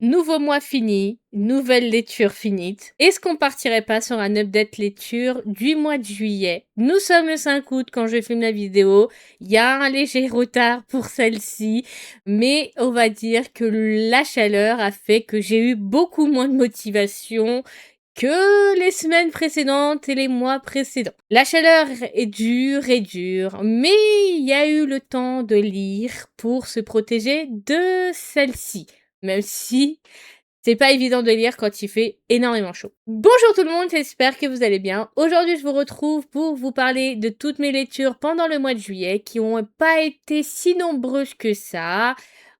Nouveau mois fini, nouvelle lecture finite. Est-ce qu'on partirait pas sur un update lecture du mois de juillet? Nous sommes le 5 août quand je filme la vidéo. Il y a un léger retard pour celle-ci, mais on va dire que la chaleur a fait que j'ai eu beaucoup moins de motivation que les semaines précédentes et les mois précédents. La chaleur est dure, mais il y a eu le temps de lire pour se protéger de celle-ci. Même si c'est pas évident de lire quand il fait énormément chaud. Bonjour tout le monde, j'espère que vous allez bien. Aujourd'hui, je vous retrouve pour vous parler de toutes mes lectures pendant le mois de juillet qui ont pas été si nombreuses que ça.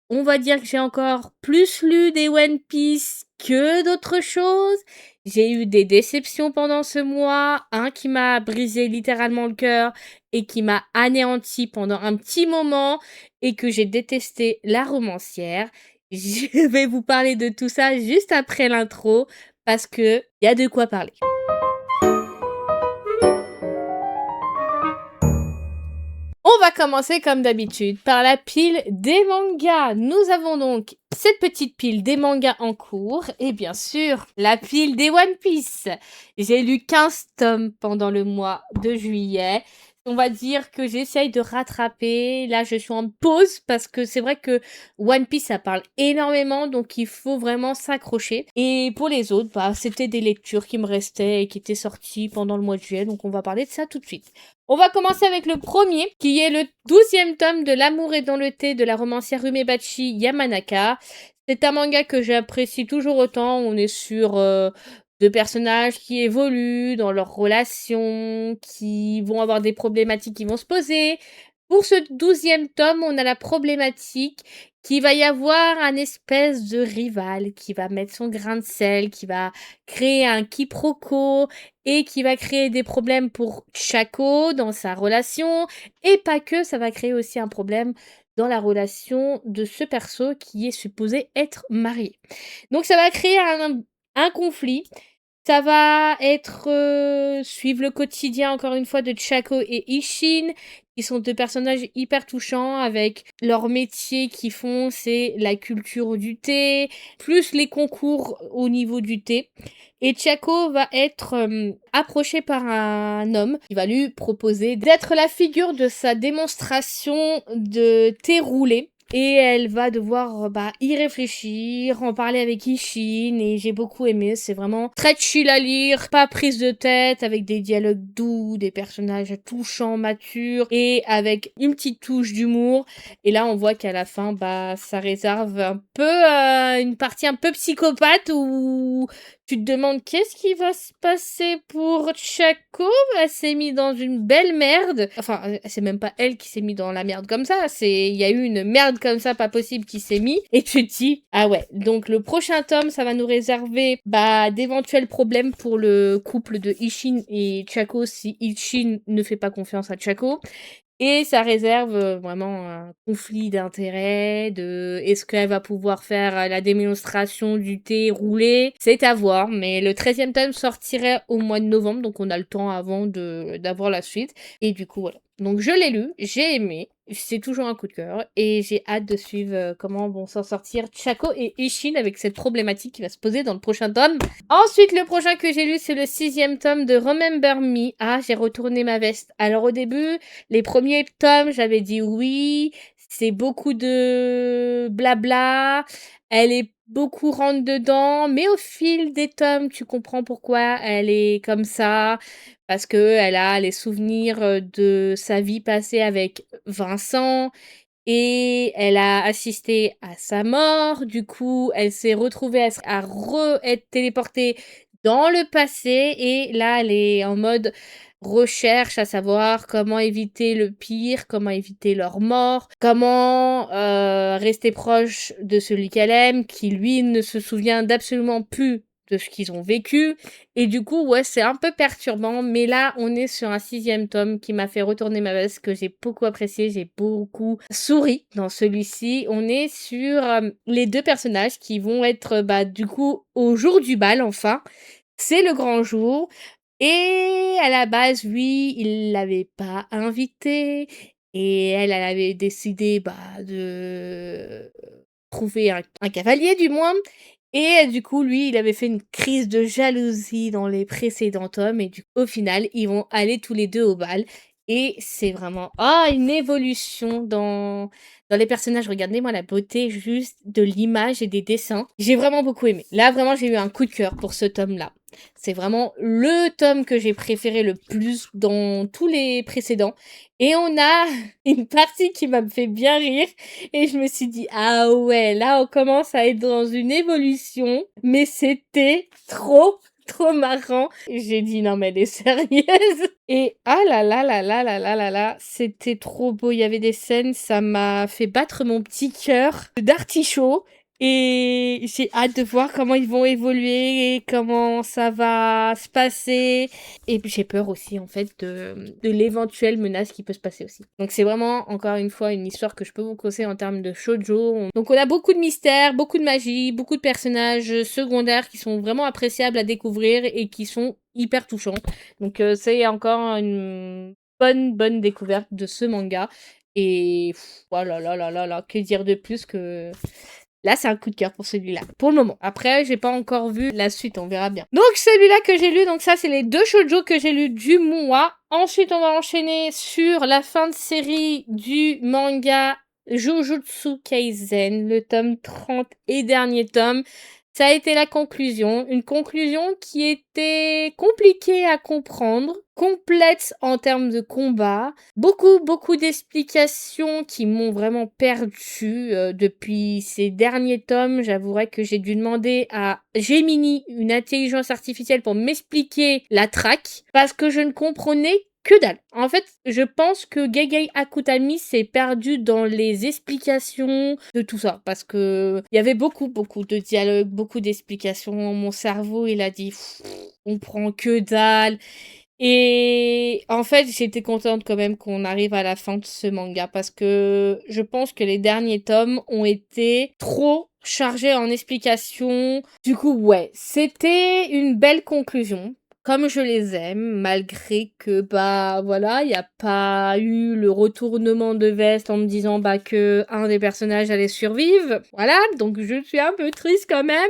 On va dire que j'ai encore plus lu des One Piece que d'autres choses. J'ai eu des déceptions pendant ce mois, un qui m'a brisé littéralement le cœur et qui m'a anéanti pendant un petit moment et que j'ai détesté la romancière. Je vais vous parler de tout ça juste après l'intro parce que y a de quoi parler. On va commencer comme d'habitude par la pile des mangas. Nous avons donc cette petite pile des mangas en cours et bien sûr la pile des One Piece. J'ai lu 15 tomes pendant le mois de juillet. On va dire que j'essaye de rattraper. Là, je suis en pause parce que c'est vrai que One Piece, ça parle énormément, donc il faut vraiment s'accrocher. Et pour les autres, bah, c'était des lectures qui me restaient et qui étaient sorties pendant le mois de juillet, donc on va parler de ça tout de suite. On va commencer avec le premier, qui est le 12e tome de L'amour est dans le thé de la romancière Umebachi Yamanaka. C'est un manga que j'apprécie toujours autant. On est sur deux personnages qui évoluent dans leurs relations, qui vont avoir des problématiques qui vont se poser. Pour ce 12e tome, on a la problématique qu'il va y avoir un espèce de rival qui va mettre son grain de sel, qui va créer un quiproquo et qui va créer des problèmes pour Chaco dans sa relation. Et pas que, ça va créer aussi un problème dans la relation de ce perso qui est supposé être marié. Donc ça va créer un conflit. Ça va être suivre le quotidien encore une fois de Chaco et Ishin, qui sont deux personnages hyper touchants avec leur métier qu'ils font, c'est la culture du thé, plus les concours au niveau du thé. Et Chaco va être approché par un homme qui va lui proposer d'être la figure de sa démonstration de thé roulé. Et elle va devoir y réfléchir, en parler avec Ishin, et j'ai beaucoup aimé, c'est vraiment très chill à lire, pas prise de tête, avec des dialogues doux, des personnages touchants, matures, et avec une petite touche d'humour. Et là on voit qu'à la fin, ça réserve un peu une partie un peu psychopathe où tu te demandes qu'est-ce qui va se passer pour Chaco. Elle s'est mise dans une belle merde. Enfin, c'est même pas elle qui s'est mise dans la merde comme ça. Il y a eu une merde comme ça, pas possible, qui s'est mise. Et tu te dis, ah ouais. Donc le prochain tome, ça va nous réserver d'éventuels problèmes pour le couple de Ishin et Chaco si Ishin ne fait pas confiance à Chaco. Et ça réserve vraiment un conflit d'intérêts, de est-ce qu'elle va pouvoir faire la démonstration du thé roulé? C'est à voir, mais le 13e tome sortirait au mois de novembre, donc on a le temps avant d'avoir la suite. Et du coup, voilà. Donc je l'ai lu, j'ai aimé, c'est toujours un coup de cœur, et j'ai hâte de suivre comment vont s'en sortir Chaco et Ishin avec cette problématique qui va se poser dans le prochain tome. Ensuite, le prochain que j'ai lu, c'est le 6e tome de Remember Me. Ah, j'ai retourné ma veste. Alors au début, les premiers tomes, j'avais dit oui, c'est beaucoup de blabla, elle est beaucoup rentre dedans, mais au fil des tomes, tu comprends pourquoi elle est comme ça, parce que elle a les souvenirs de sa vie passée avec Vincent, et elle a assisté à sa mort. Du coup, elle s'est retrouvée à être téléportée dans le passé. Et là, elle est en mode recherche à savoir comment éviter le pire, comment éviter leur mort, comment rester proche de celui qu'elle aime, qui lui ne se souvient d'absolument plus de ce qu'ils ont vécu. Et du coup, ouais, c'est un peu perturbant. Mais là, on est sur un 6e tome qui m'a fait retourner ma veste, que j'ai beaucoup apprécié. J'ai beaucoup souri dans celui-ci. On est sur les deux personnages qui vont être, du coup, au jour du bal, enfin. C'est le grand jour. Et à la base, oui, il l'avait pas invitée. Et elle avait décidé de trouver un cavalier du moins. Et du coup, lui, il avait fait une crise de jalousie dans les précédents tomes. Et au final, ils vont aller tous les deux au bal. Et c'est vraiment une évolution dans les personnages. Regardez-moi la beauté juste de l'image et des dessins. J'ai vraiment beaucoup aimé. Là, vraiment, j'ai eu un coup de cœur pour ce tome-là. C'est vraiment le tome que j'ai préféré le plus dans tous les précédents. Et on a une partie qui m'a fait bien rire. Et je me suis dit, ah ouais, là, on commence à être dans une évolution. Mais c'était trop marrant. J'ai dit, non, mais elle est sérieuse. Et ah là là là là là là là là, c'était trop beau. Il y avait des scènes, ça m'a fait battre mon petit cœur d'artichaut. Et j'ai hâte de voir comment ils vont évoluer, et comment ça va se passer. Et puis j'ai peur aussi, en fait, de l'éventuelle menace qui peut se passer aussi. Donc c'est vraiment, encore une fois, une histoire que je peux vous conseiller en termes de shoujo. Donc on a beaucoup de mystères, beaucoup de magie, beaucoup de personnages secondaires qui sont vraiment appréciables à découvrir et qui sont hyper touchants. Donc c'est encore une bonne découverte de ce manga. Et oh là là là là là, que dire de plus que... Là, c'est un coup de cœur pour celui-là, pour le moment. Après, j'ai pas encore vu la suite, on verra bien. Donc, celui-là que j'ai lu, donc ça, c'est les 2 shoujo que j'ai lus du mois. Ensuite, on va enchaîner sur la fin de série du manga Jujutsu Kaisen, le tome 30 et dernier tome. Ça a été la conclusion, une conclusion qui était compliquée à comprendre, complexe en termes de combat, beaucoup d'explications qui m'ont vraiment perdu depuis ces derniers tomes. J'avouerai que j'ai dû demander à Gemini, une intelligence artificielle, pour m'expliquer la traque, parce que je ne comprenais que dalle. En fait, je pense que Gegei Akutami s'est perdu dans les explications de tout ça. Parce que il y avait beaucoup de dialogues, beaucoup d'explications. Mon cerveau, il a dit, on prend que dalle. Et en fait, j'étais contente quand même qu'on arrive à la fin de ce manga. Parce que je pense que les derniers tomes ont été trop chargés en explications. Du coup, ouais, c'était une belle conclusion. Comme je les aime, malgré que, voilà, il n'y a pas eu le retournement de veste en me disant, que un des personnages allait survivre. Voilà, donc je suis un peu triste quand même.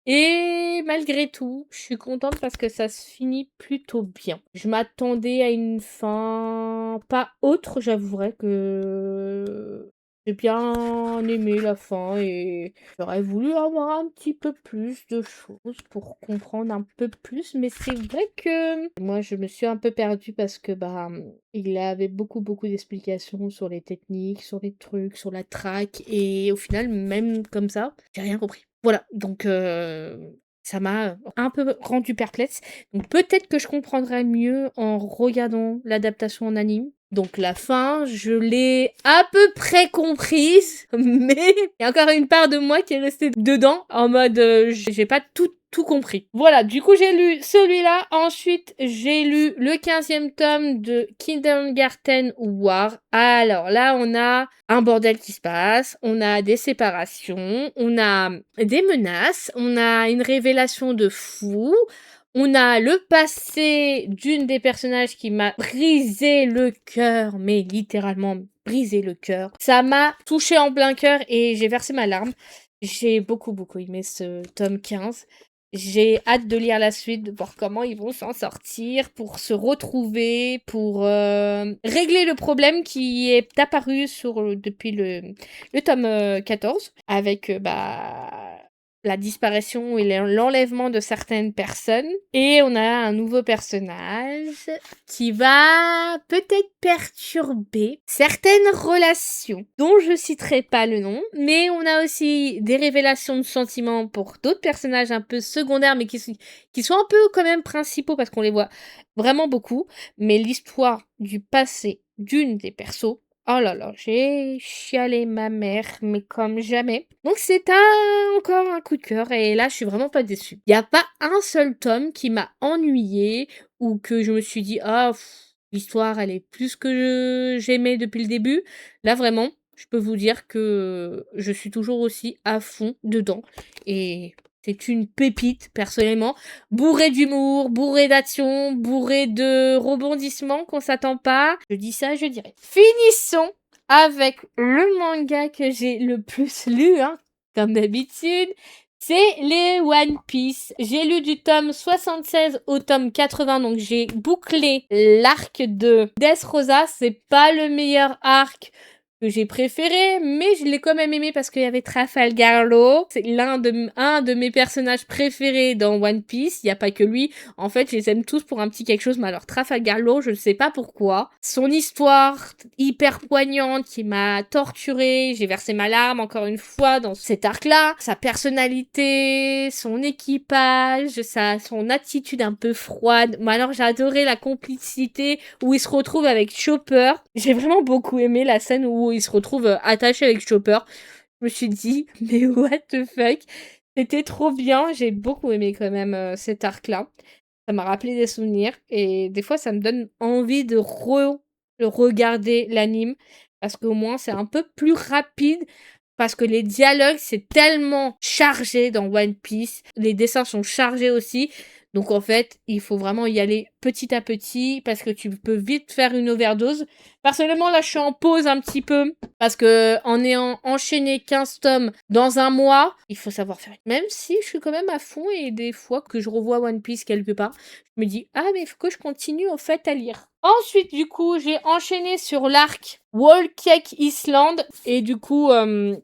Et malgré tout, je suis contente parce que ça se finit plutôt bien. Je m'attendais à une fin pas autre, j'avouerai que j'ai bien aimé la fin et j'aurais voulu avoir un petit peu plus de choses pour comprendre un peu plus. Mais c'est vrai que moi, je me suis un peu perdue parce que il avait beaucoup d'explications sur les techniques, sur les trucs, sur la track. Et au final, même comme ça, j'ai rien compris. Voilà, donc ça m'a un peu rendu perplexe. Donc peut-être que je comprendrai mieux en regardant l'adaptation en anime. Donc la fin, je l'ai à peu près comprise, mais il y a encore une part de moi qui est restée dedans, en mode j'ai pas tout compris. Voilà, du coup j'ai lu celui-là. Ensuite, j'ai lu le 15e tome de Kindergarten War. Alors là, on a un bordel qui se passe, on a des séparations, on a des menaces, on a une révélation de fou. On a le passé d'une des personnages qui m'a brisé le cœur, mais littéralement brisé le cœur. Ça m'a touché en plein cœur et j'ai versé ma larme. J'ai beaucoup aimé ce tome 15. J'ai hâte de lire la suite, de voir comment ils vont s'en sortir, pour se retrouver, pour régler le problème qui est apparu depuis le tome 14, avec la disparition et l'enlèvement de certaines personnes. Et on a un nouveau personnage qui va peut-être perturber certaines relations, dont je citerai pas le nom. Mais on a aussi des révélations de sentiments pour d'autres personnages un peu secondaires, mais qui sont un peu quand même principaux, parce qu'on les voit vraiment beaucoup. Mais l'histoire du passé d'une des persos, oh là là, j'ai chialé ma mère, mais comme jamais. Donc c'est encore un coup de cœur et là je suis vraiment pas déçue. Il n'y a pas un seul tome qui m'a ennuyée ou que je me suis dit l'histoire elle est plus que j'aimais depuis le début. Là vraiment, je peux vous dire que je suis toujours aussi à fond dedans et c'est une pépite, personnellement, bourrée d'humour, bourrée d'action, bourrée de rebondissements qu'on s'attend pas. Je dis ça, je dirais. Finissons avec le manga que j'ai le plus lu, hein, comme d'habitude. C'est les One Piece. J'ai lu du tome 76 au tome 80, donc j'ai bouclé l'arc de Dressrosa. C'est pas le meilleur arc que j'ai préféré, mais je l'ai quand même aimé parce qu'il y avait Trafalgar Law. C'est un de mes personnages préférés dans One Piece. Il n'y a pas que lui. En fait, je les aime tous pour un petit quelque chose, mais alors Trafalgar Law, je ne sais pas pourquoi. Son histoire hyper poignante qui m'a torturée, j'ai versé ma larme encore une fois dans cet arc-là. Sa personnalité, son équipage, son attitude un peu froide. Mais alors j'ai adoré la complicité où il se retrouve avec Chopper. J'ai vraiment beaucoup aimé la scène où il se retrouve attaché avec Chopper. Je me suis dit, mais what the fuck? C'était trop bien, j'ai beaucoup aimé quand même cet arc-là. Ça m'a rappelé des souvenirs et des fois ça me donne envie de regarder l'anime parce qu'au moins c'est un peu plus rapide parce que les dialogues c'est tellement chargé dans One Piece, les dessins sont chargés aussi. Donc en fait, il faut vraiment y aller petit à petit parce que tu peux vite faire une overdose. Personnellement, là, je suis en pause un petit peu parce que en ayant enchaîné 15 tomes dans un mois, il faut savoir faire. Même si je suis quand même à fond et des fois que je revois One Piece quelque part, je me dis ah mais il faut que je continue au fait à lire. Ensuite, du coup, j'ai enchaîné sur l'arc Wall Cake Island et du coup,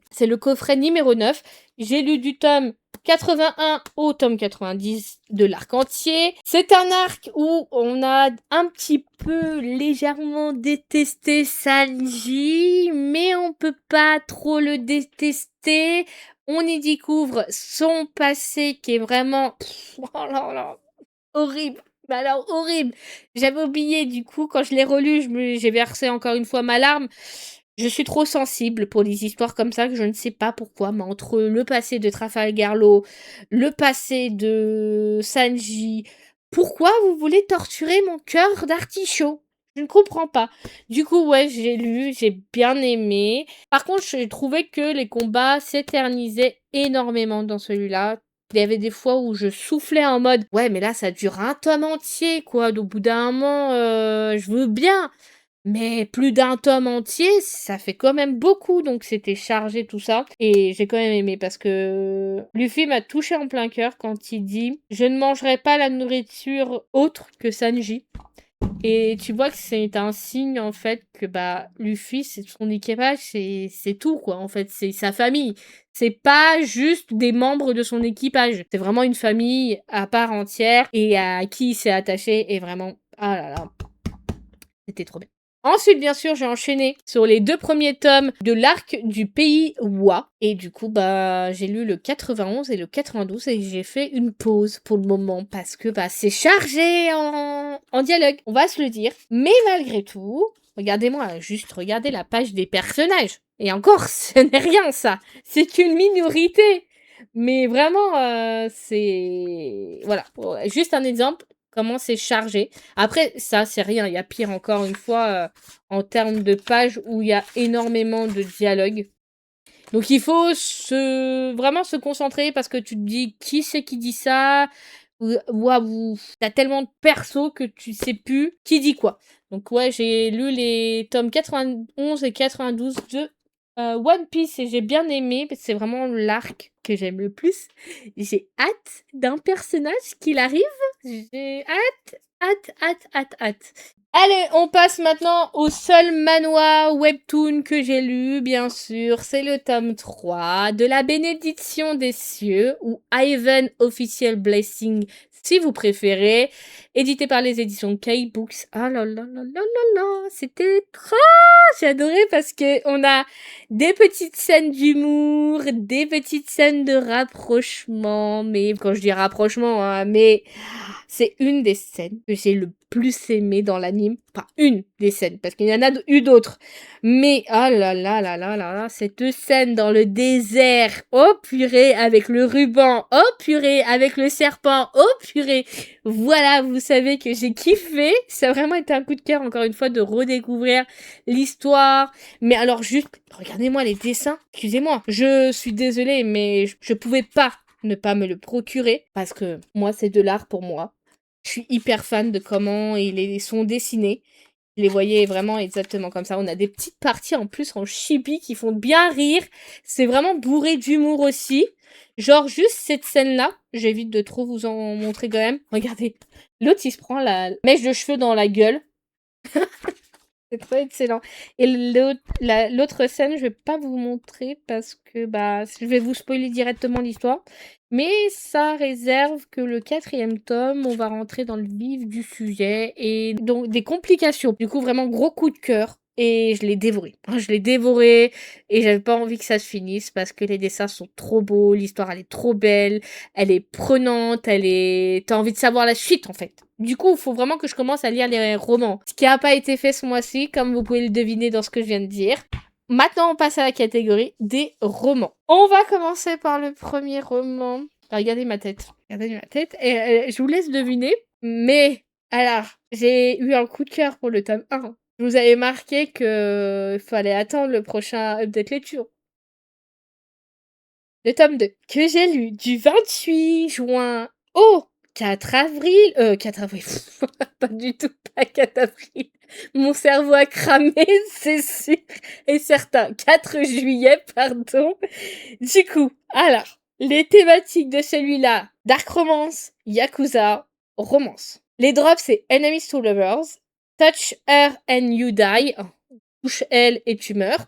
c'est le coffret numéro 9. J'ai lu du tome 81 au tome 90 de l'arc entier. C'est un arc où on a un petit peu légèrement détesté Sanji, mais on peut pas trop le détester. On y découvre son passé qui est vraiment oh là là, horrible. Mais alors horrible. J'avais oublié du coup quand je l'ai relu, j'ai versé encore une fois ma larme. Je suis trop sensible pour les histoires comme ça que je ne sais pas pourquoi, mais entre le passé de Trafalgar Law, le passé de Sanji, pourquoi vous voulez torturer mon cœur d'artichaut? Je ne comprends pas. Du coup, ouais, j'ai lu, j'ai bien aimé. Par contre, j'ai trouvé que les combats s'éternisaient énormément dans celui-là. Il y avait des fois où je soufflais en mode ouais, mais là, ça dure un tome entier, quoi. Au bout d'un moment, je veux bien. Mais plus d'un tome entier, ça fait quand même beaucoup, donc c'était chargé tout ça. Et j'ai quand même aimé parce que Luffy m'a touché en plein cœur quand il dit je ne mangerai pas la nourriture autre que Sanji. Et tu vois que c'est un signe en fait que bah Luffy, c'est son équipage, c'est tout quoi. En fait, c'est sa famille. C'est pas juste des membres de son équipage. C'est vraiment une famille à part entière et à qui il s'est attaché. Et vraiment, ah là là, c'était trop bien. Ensuite, bien sûr, j'ai enchaîné sur les 2 premiers tomes de l'arc du pays Wa. Et du coup, bah, j'ai lu le 91 et le 92 et j'ai fait une pause pour le moment parce que bah, c'est chargé en dialogue, on va se le dire. Mais malgré tout, regardez-moi, juste regardez la page des personnages. Et encore, ce n'est rien ça. C'est qu'une minorité. Mais vraiment, c'est... Voilà, juste un exemple comment c'est chargé. Après, ça, c'est rien. Il y a pire encore une fois en termes de pages où il y a énormément de dialogues. Donc, il faut vraiment se concentrer parce que tu te dis qui c'est qui dit ça. Waouh, t'as tellement de persos que tu sais plus qui dit quoi. Donc, ouais, j'ai lu les tomes 91 et 92 de One Piece et j'ai bien aimé. C'est vraiment l'arc que j'aime le plus. J'ai hâte d'un personnage qu'il arrive. J'ai hâte. Allez, on passe maintenant au seul manhwa webtoon que j'ai lu, bien sûr. C'est le tome 3 de la bénédiction des cieux, ou Ivan Official Blessing, si vous préférez. Édité par les éditions K-Books. Ah là là là là là là, c'était trop... J'ai adoré parce que on a des petites scènes d'humour, des petites scènes de rapprochement. Mais quand je dis rapprochement, hein, mais... C'est une des scènes que j'ai le plus aimé dans l'anime. Enfin, une des scènes, parce qu'il y en a eu d'autres. Mais, oh là là là là là là, cette scène dans le désert, oh purée, avec le ruban, oh purée, avec le serpent, oh purée. Voilà, vous savez que j'ai kiffé. Ça a vraiment été un coup de cœur, encore une fois, de redécouvrir l'histoire. Mais alors, juste, regardez-moi les dessins. Excusez-moi, je suis désolée, mais je pouvais pas ne pas me le procurer, parce que moi, c'est de l'art pour moi. Je suis hyper fan de comment ils sont dessinés. Je les voyais vraiment exactement comme ça. On a des petites parties en plus en chibi qui font bien rire. C'est vraiment bourré d'humour aussi. Genre juste cette scène-là, j'évite de trop vous en montrer quand même. Regardez, l'autre il se prend la mèche de cheveux dans la gueule. C'est trop excellent. Et l'autre scène, je vais pas vous montrer parce que bah je vais vous spoiler directement l'histoire. Mais ça réserve que le 4e tome, on va rentrer dans le vif du sujet et donc des complications. Du coup, vraiment gros coup de cœur. Et je l'ai dévoré. Je l'ai dévoré et j'avais pas envie que ça se finisse parce que les dessins sont trop beaux, l'histoire elle est trop belle, elle est prenante, t'as envie de savoir la suite en fait. Du coup, il faut vraiment que je commence à lire les romans. Ce qui n'a pas été fait ce mois-ci, comme vous pouvez le deviner dans ce que je viens de dire. Maintenant, on passe à la catégorie des romans. On va commencer par le premier roman. Regardez ma tête. Regardez ma tête. Et je vous laisse deviner. Mais, alors, j'ai eu un coup de cœur pour le tome 1. Je vous avais marqué que fallait attendre le prochain update lecture. Le tome 2, que j'ai lu du 28 juin au 4 avril. 4 avril. Pas du tout, pas 4 avril. Mon cerveau a cramé, c'est sûr et certain. 4 juillet, pardon. Du coup, alors, les thématiques de celui-là, Dark Romance, Yakuza, Romance. Les drops, c'est Enemies to Lovers, Touch Her and You Die, touche elle et tu meurs,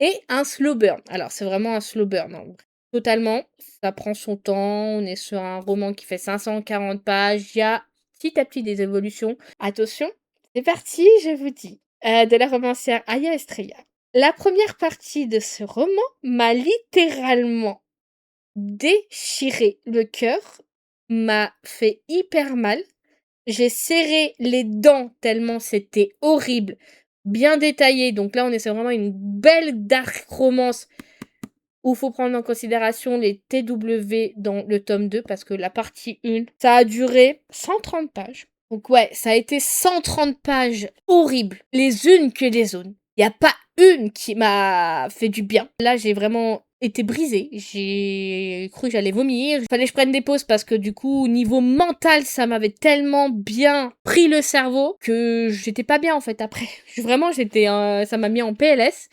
et un slow burn. Alors, c'est vraiment un slow burn, hein. Totalement, ça prend son temps, on est sur un roman qui fait 540 pages, il y a petit à petit des évolutions. Attention, c'est parti, je vous dis. De la romancière Aya Estrella. La première partie de ce roman m'a littéralement déchiré le cœur, m'a fait hyper mal. J'ai serré les dents tellement c'était horrible, bien détaillé. Donc là, on est sur vraiment une belle dark romance où il faut prendre en considération les TW dans le tome 2 parce que la partie 1, ça a duré 130 pages. Donc ouais, ça a été 130 pages horribles, les unes que les autres. Il n'y a pas une qui m'a fait du bien. Là, j'ai vraiment été brisée. J'ai cru que j'allais vomir. Il fallait que je prenne des pauses parce que du coup, au niveau mental, ça m'avait tellement bien pris le cerveau que j'étais pas bien en fait après. Vraiment, ça m'a mis en PLS.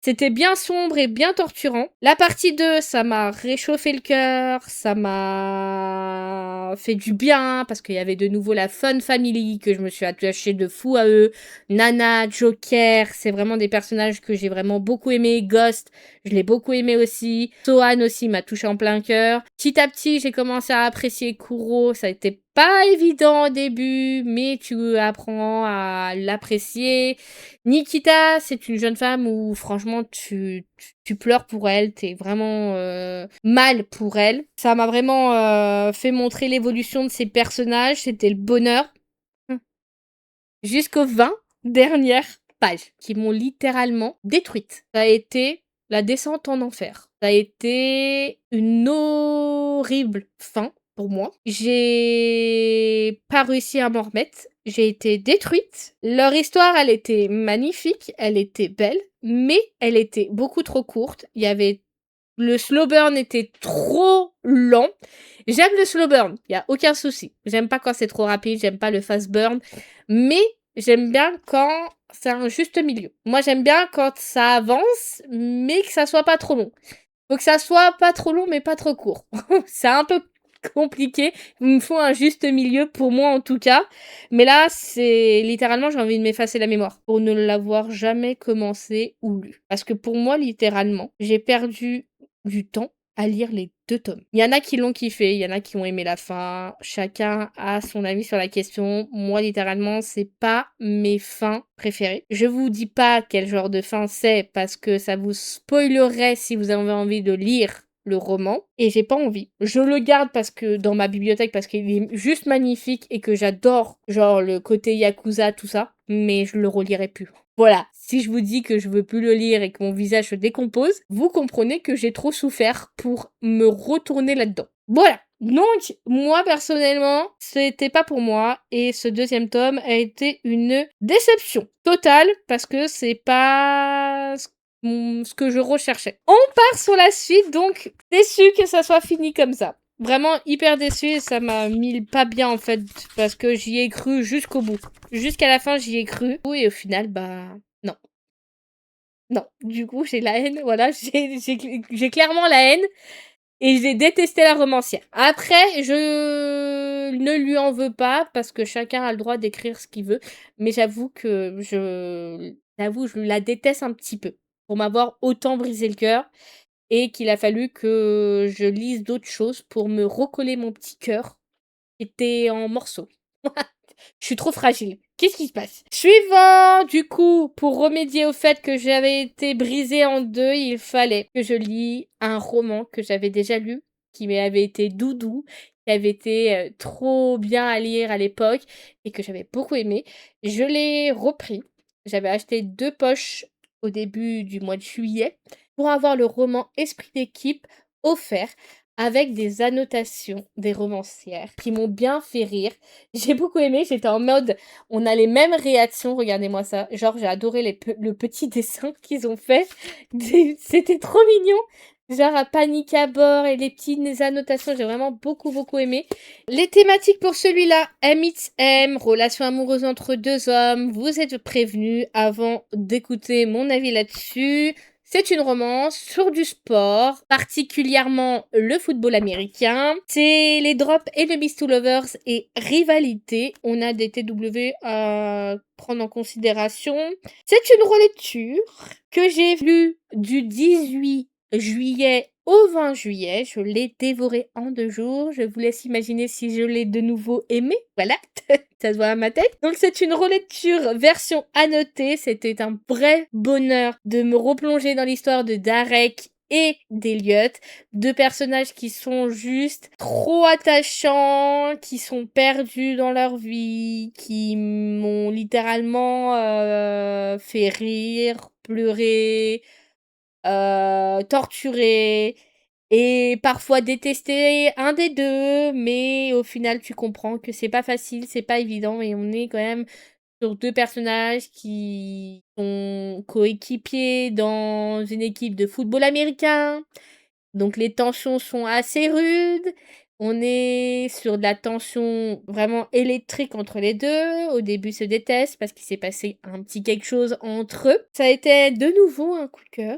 C'était bien sombre et bien torturant. La partie 2, ça m'a réchauffé le cœur, ça m'a fait du bien, parce qu'il y avait de nouveau la Fun Family, que je me suis attachée de fou à eux. Nana, Joker, c'est vraiment des personnages que j'ai vraiment beaucoup aimé. Ghost, je l'ai beaucoup aimé aussi. Sohan aussi m'a touché en plein cœur. Petit à petit, j'ai commencé à apprécier Kuro, ça a été pas évident au début, mais tu apprends à l'apprécier. Nikita, c'est une jeune femme où franchement tu pleures pour elle, t'es vraiment mal pour elle. Ça m'a vraiment fait montrer l'évolution de ces personnages, c'était le bonheur. Jusqu'aux 20 dernières pages qui m'ont littéralement détruite. Ça a été la descente en enfer. Ça a été une horrible fin pour moi. J'ai pas réussi à m'en remettre. J'ai été détruite. Leur histoire, elle était magnifique, elle était belle, mais elle était beaucoup trop courte. Le slow burn était trop lent. J'aime le slow burn, il y a aucun souci. J'aime pas quand c'est trop rapide, j'aime pas le fast burn, mais j'aime bien quand c'est un juste milieu. Moi, j'aime bien quand ça avance, mais que ça soit pas trop long. Faut que ça soit pas trop long, mais pas trop court. C'est un peu compliqué. Il me faut un juste milieu, pour moi en tout cas. Mais là, c'est littéralement, j'ai envie de m'effacer la mémoire pour ne l'avoir jamais commencé ou lu. Parce que pour moi, littéralement, j'ai perdu du temps à lire les 2 tomes. Il y en a qui l'ont kiffé, il y en a qui ont aimé la fin. Chacun a son avis sur la question. Moi, littéralement, c'est pas mes fins préférées. Je vous dis pas quel genre de fin c'est parce que ça vous spoilerait si vous avez envie de lire le roman et j'ai pas envie. Je le garde parce que dans ma bibliothèque parce qu'il est juste magnifique et que j'adore genre le côté Yakuza tout ça, mais je le relirai plus. Voilà, si je vous dis que je veux plus le lire et que mon visage se décompose, vous comprenez que j'ai trop souffert pour me retourner là-dedans. Voilà. Donc, moi, personnellement, c'était pas pour moi. Et ce 2e tome a été une déception totale parce que c'est pas ce que je recherchais. On part sur la suite, donc déçu que ça soit fini comme ça. Vraiment hyper déçue et ça m'a mis pas bien en fait parce que j'y ai cru jusqu'au bout. Jusqu'à la fin, j'y ai cru. Et au final, bah non. Non. Du coup, j'ai la haine. Voilà, j'ai clairement la haine et j'ai détesté la romancière. Après, je ne lui en veux pas parce que chacun a le droit d'écrire ce qu'il veut. Mais j'avoue que je la déteste un petit peu pour m'avoir autant brisé le cœur. Et qu'il a fallu que je lise d'autres choses pour me recoller mon petit cœur qui était en morceaux. Je suis trop fragile. Qu'est-ce qui se passe? Suivant, du coup, pour remédier au fait que j'avais été brisée en deux, il fallait que je lis un roman que j'avais déjà lu, qui m'avait été doudou, qui avait été trop bien à lire à l'époque et que j'avais beaucoup aimé. Je l'ai repris. J'avais acheté 2 poches au début du mois de juillet pour avoir le roman Esprit d'équipe offert avec des annotations des romancières qui m'ont bien fait rire. J'ai beaucoup aimé, j'étais en mode, on a les mêmes réactions, regardez-moi ça. Genre, j'ai adoré le petit dessin qu'ils ont fait. C'était trop mignon. Genre, à panique à bord et les petites annotations, j'ai vraiment beaucoup, beaucoup aimé. Les thématiques pour celui-là, M meets M, relation amoureuse entre 2 hommes. Vous êtes prévenus avant d'écouter mon avis là-dessus. C'est une romance sur du sport, particulièrement le football américain. C'est les drops Enemies to Lovers et rivalité. On a des TW à prendre en considération. C'est une relecture que j'ai lue du 18 juillet au 20 juillet. Je l'ai dévoré en 2 jours. Je vous laisse imaginer si je l'ai de nouveau aimé. Voilà, ça se voit à ma tête. Donc c'est une relecture version annotée. C'était un vrai bonheur de me replonger dans l'histoire de Darek et d'Eliot. 2 personnages qui sont juste trop attachants, qui sont perdus dans leur vie, qui m'ont littéralement fait rire, pleurer, torturer et parfois détester un des 2, mais au final tu comprends que c'est pas facile, c'est pas évident et on est quand même sur 2 personnages qui sont coéquipiers dans une équipe de football américain. Donc les tensions sont assez rudes. On est sur de la tension vraiment électrique entre les 2. Au début, ils se détestent parce qu'il s'est passé un petit quelque chose entre eux. Ça a été de nouveau un coup de cœur.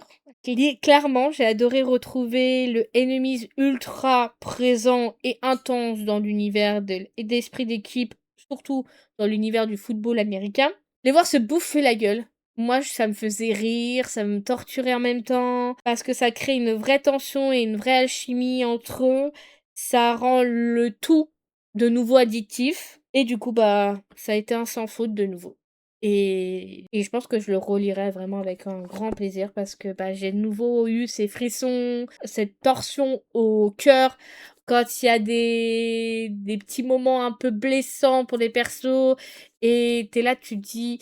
Clairement, j'ai adoré retrouver le Enemies ultra présent et intense dans l'univers d'esprit d'équipe, surtout dans l'univers du football américain. Les voir se bouffer la gueule. Moi, ça me faisait rire, ça me torturait en même temps, parce que ça crée une vraie tension et une vraie alchimie entre eux. Ça rend le tout de nouveau addictif. Et du coup, bah, ça a été un sans faute de nouveau. Et je pense que je le relirai vraiment avec un grand plaisir parce que bah, j'ai de nouveau eu ces frissons, cette torsion au cœur quand il y a des petits moments un peu blessants pour les persos et t'es là, tu te dis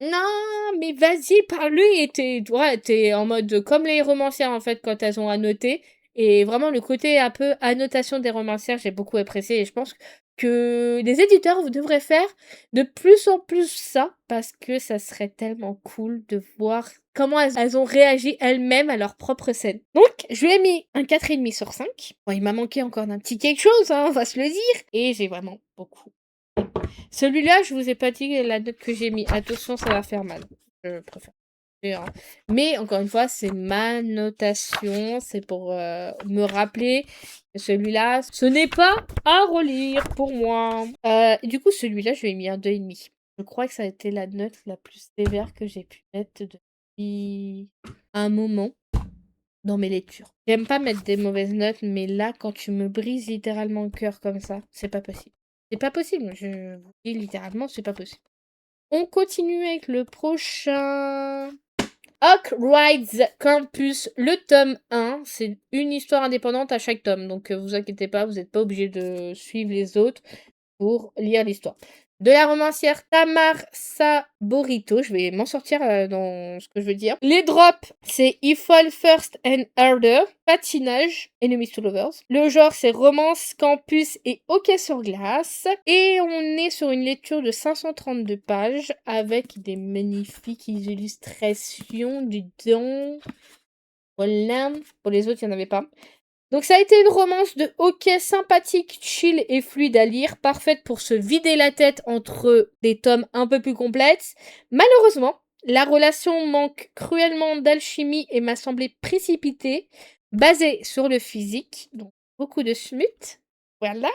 non, mais vas-y, parle-lui et t'es en mode comme les romancières en fait quand elles ont annoté. Et vraiment le côté un peu annotation des romancières, j'ai beaucoup apprécié et je pense que les éditeurs devraient faire de plus en plus ça parce que ça serait tellement cool de voir comment elles ont réagi elles-mêmes à leur propre scène. Donc, je lui ai mis un 4,5 sur 5. Bon, il m'a manqué encore d'un petit quelque chose, hein, on va se le dire. Et j'ai vraiment beaucoup. Celui-là, je vous ai pas dit la note que j'ai mis. Attention, ça va faire mal. Je préfère. Mais encore une fois, c'est ma notation. C'est pour me rappeler que celui-là, ce n'est pas à relire pour moi. Du coup, celui-là, je lui ai mis un 2,5. Je crois que ça a été la note la plus sévère que j'ai pu mettre depuis un moment dans mes lectures. J'aime pas mettre des mauvaises notes, mais là, quand tu me brises littéralement le cœur comme ça, c'est pas possible. C'est pas possible, je vous dis littéralement, c'est pas possible. On continue avec le prochain. Hawk Rides Campus, le tome 1. C'est une histoire indépendante à chaque tome, donc vous inquiétez pas, vous n'êtes pas obligé de suivre les autres pour lire l'histoire. De la romancière Tamar Saborito, je vais m'en sortir dans ce que je veux dire. Les drops, c'est If Fall First and Harder, patinage, Enemies to Lovers. Le genre, c'est romance, campus et hockey sur glace. Et on est sur une lecture de 532 pages avec des magnifiques illustrations du don. Voilà, pour les autres, il n'y en avait pas. Donc ça a été une romance de hockey sympathique, chill et fluide à lire, parfaite pour se vider la tête entre des tomes un peu plus complexes. Malheureusement, la relation manque cruellement d'alchimie et m'a semblé précipitée, basée sur le physique, donc beaucoup de smut. Voilà.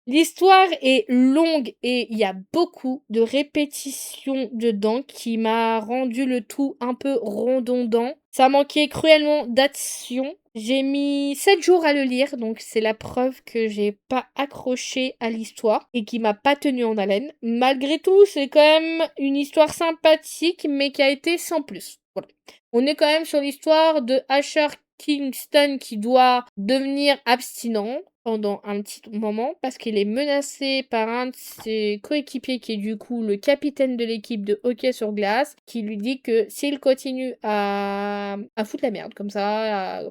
L'histoire est longue et il y a beaucoup de répétitions dedans qui m'a rendu le tout un peu redondant. Ça manquait cruellement d'action. J'ai mis 7 jours à le lire, donc c'est la preuve que j'ai pas accroché à l'histoire et qui m'a pas tenu en haleine. Malgré tout, c'est quand même une histoire sympathique, mais qui a été sans plus. Voilà. On est quand même sur l'histoire de Asher Kingston qui doit devenir abstinent pendant un petit moment parce qu'il est menacé par un de ses coéquipiers qui est du coup le capitaine de l'équipe de hockey sur glace qui lui dit que s'il continue à foutre la merde comme ça, à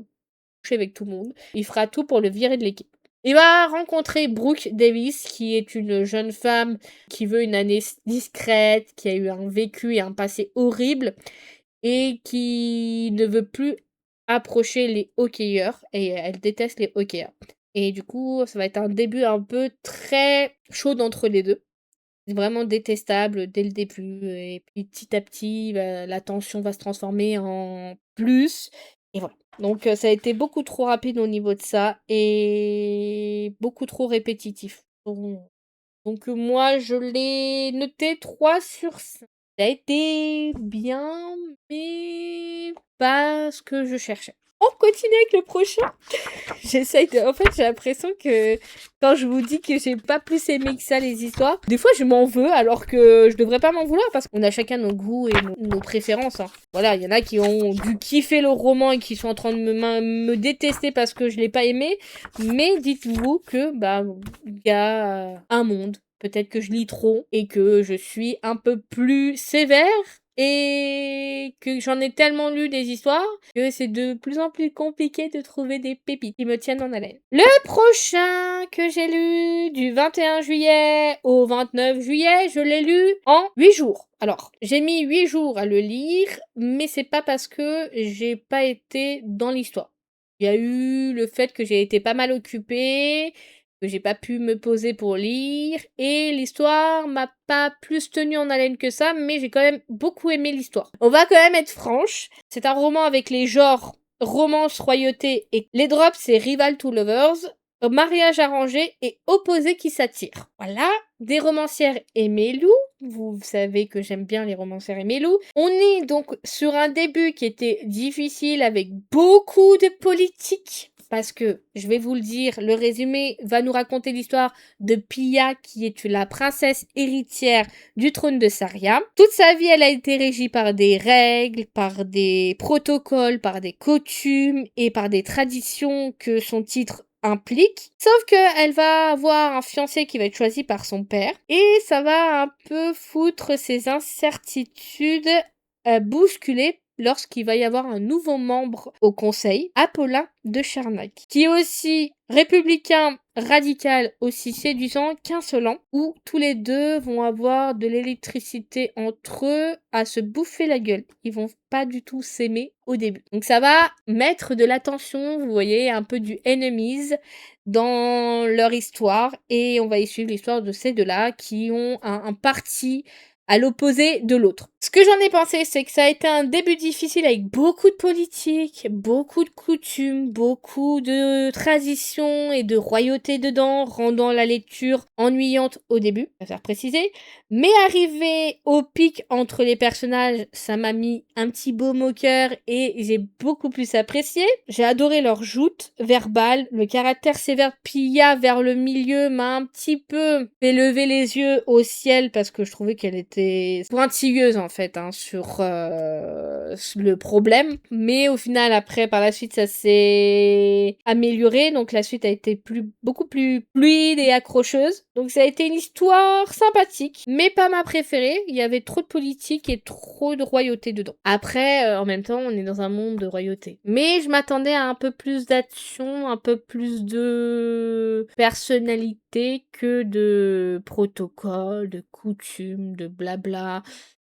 coucher avec tout le monde, il fera tout pour le virer de l'équipe. Il va rencontrer Brooke Davis, qui est une jeune femme qui veut une année discrète, qui a eu un vécu et un passé horrible, et qui ne veut plus approcher les hockeyeurs, et elle déteste les hockeyeurs. Et du coup, ça va être un début un peu très chaud entre les deux. Vraiment détestable dès le début, et puis petit à petit, la tension va se transformer en plus, et voilà. Donc ça a été beaucoup trop rapide au niveau de ça, et beaucoup trop répétitif. Donc moi, je l'ai noté 3 sur 5. Ça a été bien, mais pas ce que je cherchais. On continue avec le prochain. J'essaye de... En fait, j'ai l'impression que quand je vous dis que j'ai pas plus aimé que ça les histoires, des fois je m'en veux alors que je devrais pas m'en vouloir parce qu'on a chacun nos goûts et nos préférences. Hein. Voilà, il y en a qui ont dû kiffer le roman et qui sont en train de me détester parce que je l'ai pas aimé. Mais dites-vous que il y a un monde. Peut-être que je lis trop et que je suis un peu plus sévère et que j'en ai tellement lu des histoires que c'est de plus en plus compliqué de trouver des pépites qui me tiennent en haleine. Le prochain que j'ai lu du 21 juillet au 29 juillet, je l'ai lu en 8 jours. Alors, j'ai mis 8 jours à le lire, mais c'est pas parce que j'ai pas été dans l'histoire. Il y a eu le fait que j'ai été pas mal occupée, que j'ai pas pu me poser pour lire, et l'histoire m'a pas plus tenue en haleine que ça, mais j'ai quand même beaucoup aimé l'histoire. On va quand même être franche, c'est un roman avec les genres romance, royauté, et les drops c'est Rival to Lovers, mariage arrangé et opposé qui s'attirent. Voilà, des romancières aimées loup. Vous savez que j'aime bien les romancières aimées loup. On est donc sur un début qui était difficile avec beaucoup de politique. Parce que, je vais vous le dire, le résumé va nous raconter l'histoire de Pia, qui est la princesse héritière du trône de Saria. Toute sa vie, elle a été régie par des règles, par des protocoles, par des coutumes et par des traditions que son titre implique. Sauf que elle va avoir un fiancé qui va être choisi par son père. Et ça va un peu foutre ses incertitudes bousculées lorsqu'il va y avoir un nouveau membre au conseil, Apollin de Charnac, qui est aussi républicain radical, aussi séduisant qu'insolent, où tous les deux vont avoir de l'électricité entre eux à se bouffer la gueule. Ils vont pas du tout s'aimer au début. Donc ça va mettre de la tension, vous voyez, un peu du enemies dans leur histoire, et on va y suivre l'histoire de ces deux-là qui ont un parti à l'opposé de l'autre. Ce que j'en ai pensé, c'est que ça a été un début difficile avec beaucoup de politique, beaucoup de coutumes, beaucoup de traditions et de royauté dedans, rendant la lecture ennuyante au début, à faire préciser. Mais arrivé au pic entre les personnages, ça m'a mis un petit baume au cœur et j'ai beaucoup plus apprécié. J'ai adoré leur joute verbale, le caractère sévère de Pia vers le milieu m'a un petit peu fait lever les yeux au ciel parce que je trouvais qu'elle était pointilleuse en fait sur le problème. Mais au final, après, par la suite, ça s'est amélioré. Donc la suite a été beaucoup plus fluide et accrocheuse. Donc ça a été une histoire sympathique, mais pas ma préférée. Il y avait trop de politique et trop de royauté dedans. Après, en même temps, on est dans un monde de royauté. Mais je m'attendais à un peu plus d'action, un peu plus de personnalité que de protocole, de coutumes, de blabla.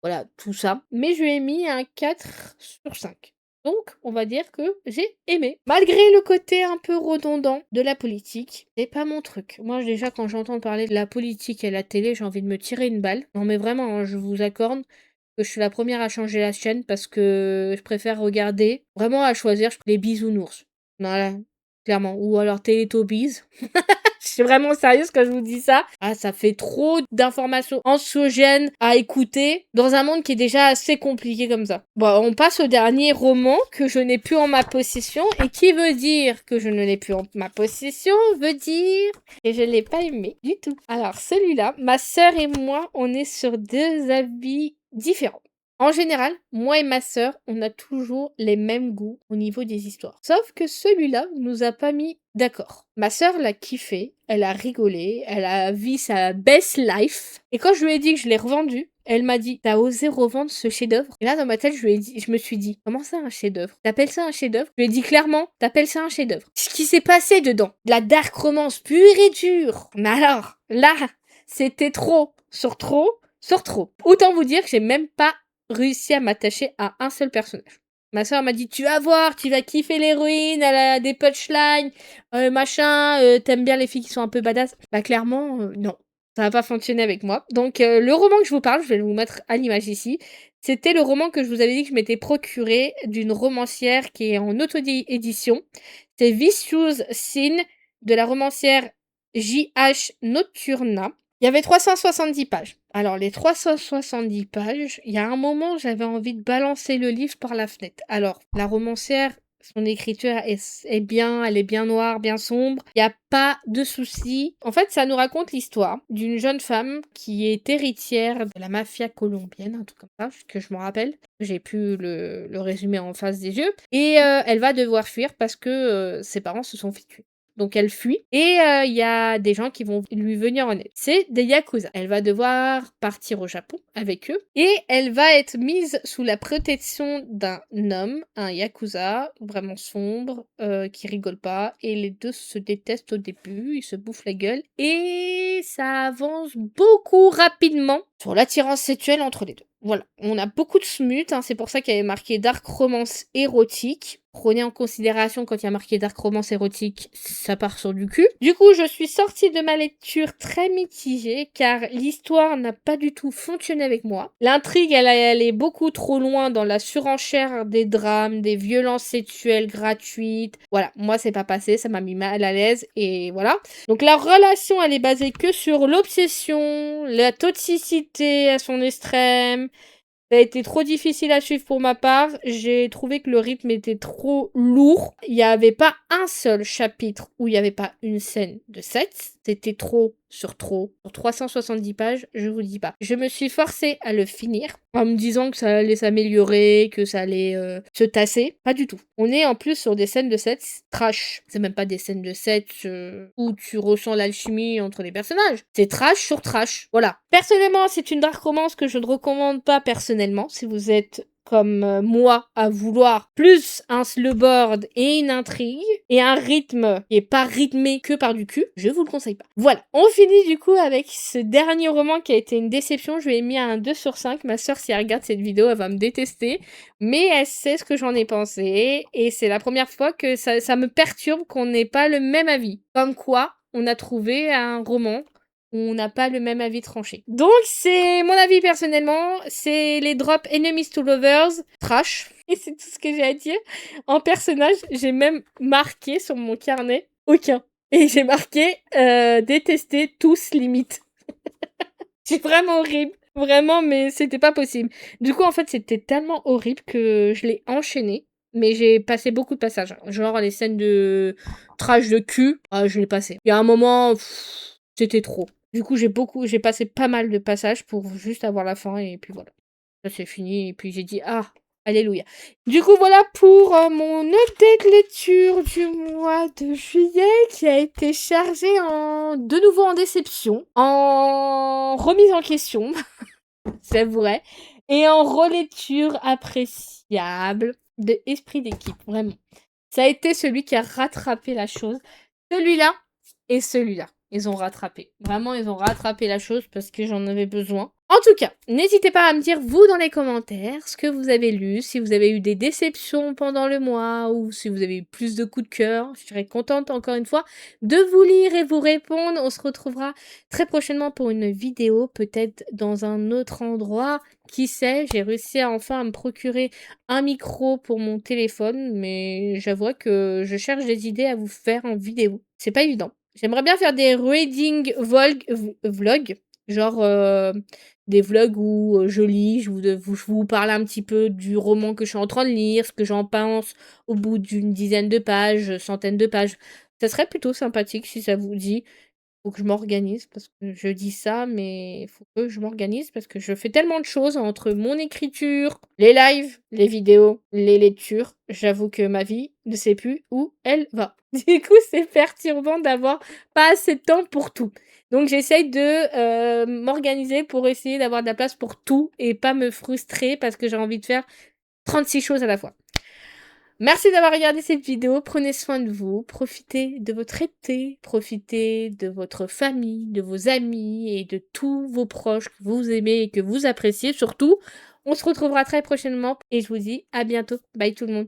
Voilà, tout ça. Mais je lui ai mis un 4 sur 5. Donc, on va dire que j'ai aimé. Malgré le côté un peu redondant de la politique, c'est pas mon truc. Moi, déjà, quand j'entends parler de la politique à la télé, j'ai envie de me tirer une balle. Non, mais vraiment, hein, je vous accorde que je suis la première à changer la chaîne parce que je préfère regarder, vraiment à choisir, les bisounours. Voilà, clairement. Ou alors Teletubbies. Je suis vraiment sérieuse quand je vous dis ça. Ah, ça fait trop d'informations anxiogènes à écouter dans un monde qui est déjà assez compliqué comme ça. Bon, on passe au dernier roman que je n'ai plus en ma possession. Et qui veut dire que je ne l'ai plus en ma possession veut dire que je ne l'ai pas aimé du tout. Alors, celui-là, ma sœur et moi, on est sur deux avis différents. En général, moi et ma sœur, on a toujours les mêmes goûts au niveau des histoires. Sauf que celui-là nous a pas mis d'accord. Ma sœur l'a kiffé, elle a rigolé, elle a vu sa best life. Et quand je lui ai dit que je l'ai revendu, elle m'a dit, t'as osé revendre ce chef-d'œuvre? Et là, dans ma tête, je me suis dit, comment ça un chef-d'œuvre? T'appelles ça un chef-d'œuvre? Je lui ai dit clairement, t'appelles ça un chef-d'œuvre. Ce qui s'est passé dedans, de la dark romance pure et dure. Mais alors, là, c'était trop, sur trop, sur trop. Autant vous dire que j'ai même pas réussi à m'attacher à un seul personnage. Ma soeur m'a dit, tu vas voir, tu vas kiffer l'héroïne, elle a des punchlines, machin, t'aimes bien les filles qui sont un peu badass. Bah clairement, non. Ça va pas fonctionner avec moi. Donc le roman que je vous parle, je vais vous mettre à l'image ici, c'était le roman que je vous avais dit que je m'étais procuré d'une romancière qui est en auto-édition. C'est Vicious Sin de la romancière J.H. Nocturna. Il y avait 370 pages. Alors, les 370 pages, il y a un moment, j'avais envie de balancer le livre par la fenêtre. Alors, la romancière, son écriture est bien, elle est bien noire, bien sombre. Il n'y a pas de souci. En fait, ça nous raconte l'histoire d'une jeune femme qui est héritière de la mafia colombienne, un truc comme ça, que je me rappelle. J'ai pu le résumer en face des yeux. Et elle va devoir fuir parce que ses parents se sont fait tuer. Donc elle fuit et il y a des gens qui vont lui venir en aide. C'est des yakuza. Elle va devoir partir au Japon avec eux et elle va être mise sous la protection d'un homme, un yakuza vraiment sombre, qui rigole pas et les deux se détestent au début, ils se bouffent la gueule et ça avance beaucoup rapidement sur l'attirance sexuelle entre les deux. Voilà, on a beaucoup de smut, hein, c'est pour ça qu'il y avait marqué dark romance érotique. Prenez en considération quand il y a marqué dark romance érotique, ça part sur du cul. Du coup, je suis sortie de ma lecture très mitigée car l'histoire n'a pas du tout fonctionné avec moi. L'intrigue, elle est beaucoup trop loin dans la surenchère des drames, des violences sexuelles gratuites. Voilà, moi c'est pas passé, ça m'a mis mal à l'aise et voilà. Donc la relation, elle est basée que sur l'obsession, la toxicité à son extrême. Ça a été trop difficile à suivre pour ma part. J'ai trouvé que le rythme était trop lourd. Il n'y avait pas un seul chapitre où il n'y avait pas une scène de sexe. C'était trop sur trop. Sur 370 pages, je vous dis pas. Je me suis forcée à le finir en me disant que ça allait s'améliorer, que ça allait se tasser. Pas du tout. On est en plus sur des scènes de sexe trash. C'est même pas des scènes de sexe où tu ressens l'alchimie entre les personnages. C'est trash sur trash. Voilà. Personnellement, c'est une dark romance que je ne recommande pas personnellement. Si vous êtes comme moi à vouloir plus un slowboard et une intrigue et un rythme qui est pas rythmé que par du cul, je vous le conseille pas. Voilà, on finit du coup avec ce dernier roman qui a été une déception. Je lui ai mis un 2 sur 5. Ma soeur, si elle regarde cette vidéo, elle va me détester, mais elle sait ce que j'en ai pensé et c'est la première fois que ça me perturbe qu'on n'ait pas le même avis. Comme quoi, on a trouvé un roman on n'a pas le même avis tranché. Donc, c'est mon avis personnellement. C'est les drops Enemies to Lovers, trash. Et c'est tout ce que j'ai à dire. En personnage, j'ai même marqué sur mon carnet aucun. Et j'ai marqué détester tous limite. C'est vraiment horrible. Vraiment, mais c'était pas possible. Du coup, en fait, c'était tellement horrible que je l'ai enchaîné. Mais j'ai passé beaucoup de passages. Genre les scènes de trash de cul, je l'ai passé. Il y a un moment, c'était trop. Du coup, j'ai passé pas mal de passages pour juste avoir la fin et puis voilà. Ça c'est fini et puis j'ai dit ah, alléluia. Du coup, voilà pour mon update lecture du mois de juillet qui a été chargé de nouveau en déception, en remise en question, c'est vrai, et en relecture appréciable de Esprit d'équipe, vraiment. Ça a été celui qui a rattrapé la chose. Celui-là et celui-là. Ils ont rattrapé. Vraiment, ils ont rattrapé la chose parce que j'en avais besoin. En tout cas, n'hésitez pas à me dire, vous, dans les commentaires, ce que vous avez lu, si vous avez eu des déceptions pendant le mois ou si vous avez eu plus de coups de cœur. Je serais contente, encore une fois, de vous lire et vous répondre. On se retrouvera très prochainement pour une vidéo, peut-être dans un autre endroit. Qui sait, j'ai réussi à enfin à me procurer un micro pour mon téléphone, mais j'avoue que je cherche des idées à vous faire en vidéo. C'est pas évident. J'aimerais bien faire des reading vlogs, genre des vlogs où je lis, je vous parle un petit peu du roman que je suis en train de lire, ce que j'en pense au bout d'une dizaine de pages, centaine de pages. Ça serait plutôt sympathique si ça vous dit. Faut que je m'organise parce que je dis ça, mais il faut que je m'organise parce que je fais tellement de choses entre mon écriture, les lives, les vidéos, les lectures. J'avoue que ma vie ne sait plus où elle va. Du coup, c'est perturbant d'avoir pas assez de temps pour tout. Donc j'essaye de m'organiser pour essayer d'avoir de la place pour tout et pas me frustrer parce que j'ai envie de faire 36 choses à la fois. Merci d'avoir regardé cette vidéo, prenez soin de vous, profitez de votre été, profitez de votre famille, de vos amis et de tous vos proches que vous aimez et que vous appréciez surtout. On se retrouvera très prochainement et je vous dis à bientôt. Bye tout le monde.